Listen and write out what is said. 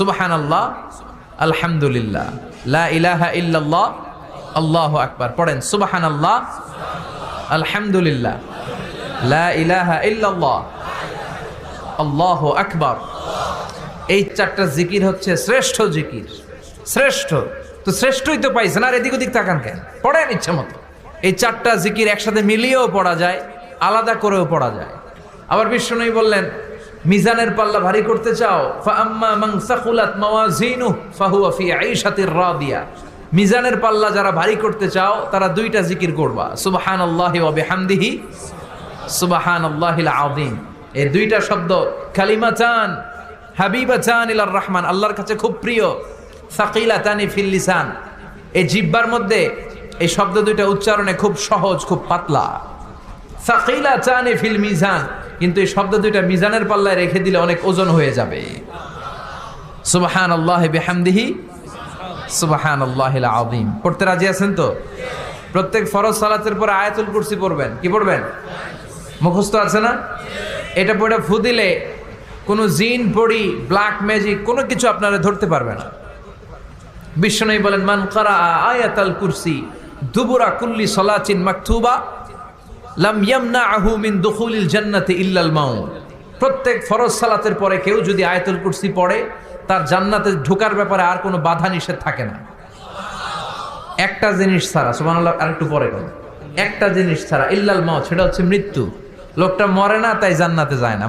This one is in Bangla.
সুবহানাল্লাহ, আলহামদুলিল্লাহ, লা ইলাহা ইল্লাল্লাহ, আল্লাহু আকবার। পড়েন সুবহানাল্লাহ, আলহামদুলিল্লাহ, লা ইলাহা ইল্লাল্লাহ, আল্লাহু আকবার। এই চারটা জিকির হচ্ছে শ্রেষ্ঠ জিকির। শ্রেষ্ঠ তো শ্রেষ্ঠই তো পাইছেন, আর এদিক ওদিক তাকান কেন? পড়েন ইচ্ছা মতো। এই চারটা জিকির একসাথে মিলিয়েও পড়া যায়, আলাদা করেও পড়া যায়। আবার বিষ্ণুই বললেন, মিজানের পাল্লা ভারী করতে চাও, ফাআম্মা মান সাকুলাত মাওয়াজিনুহু ফাহুয়া ফি আইশাতির রাদিয়া। মিজানের পাল্লা যারা ভারী করতে চাও তারা দুইটা জিকির করবা, সুবহানাল্লাহি ওয়া বিহামদিহি, সুবহানাল্লাহিল আযীম। এই দুইটা শব্দ কালিমাতান হাবিবাতান ইলার রহমান, আল্লাহর কাছে খুব প্রিয়। সাকিলাতানি ফিল লিসান, এই জিহ্বার মধ্যে এই শব্দ দুইটা উচ্চারণে খুব সহজ, খুব পাতলা। সাকিলাতানি ফিল মিজান, কিন্তু এই শব্দ দুইটা মিজানের পাল্লায় রেখে দিলে অনেক ওজন হয়ে যাবে। সুবহানাল্লাহি বিহামদিহি, সুবহানাল্লাহিল আযীম। পড়তে রাজি আছেন তো? প্রত্যেক ফরজ সালাতের পর আয়াতুল কুরসি পড়বেন। কি পড়বেন? মুখস্থ আছে না? এটা পড়ে ফু দিলে কোনো জিন পড়ি, ব্ল্যাক ম্যাজিক কোনো কিছু আপনারা ধরতে পারবে না। বিষ্ণু বলেন, মান কারা আয়াতাল কুরসি দুবুরা কুল্লি সালাতিন মাকতুবা লাম ইয়ামনাহু মিন দুখুলিল জান্নাতি ইল্লাল মাউত। প্রত্যেক ফরজ সালাতের পরে কেউ যদি আয়াতুল কুরসি পড়ে, তার জান্নাতে ঢোকার ব্যাপারে আর কোনো বাধা নিষেধ থাকে না। একটা জিনিস ছাড়া, সুবহানাল্লাহ, আরেকটু পরে বলেন, একটা জিনিস ছাড়া, ইল্লাল মাউত, সেটা হচ্ছে মৃত্যু। লোকটা মরে না তাই জান্নাতে যায় না।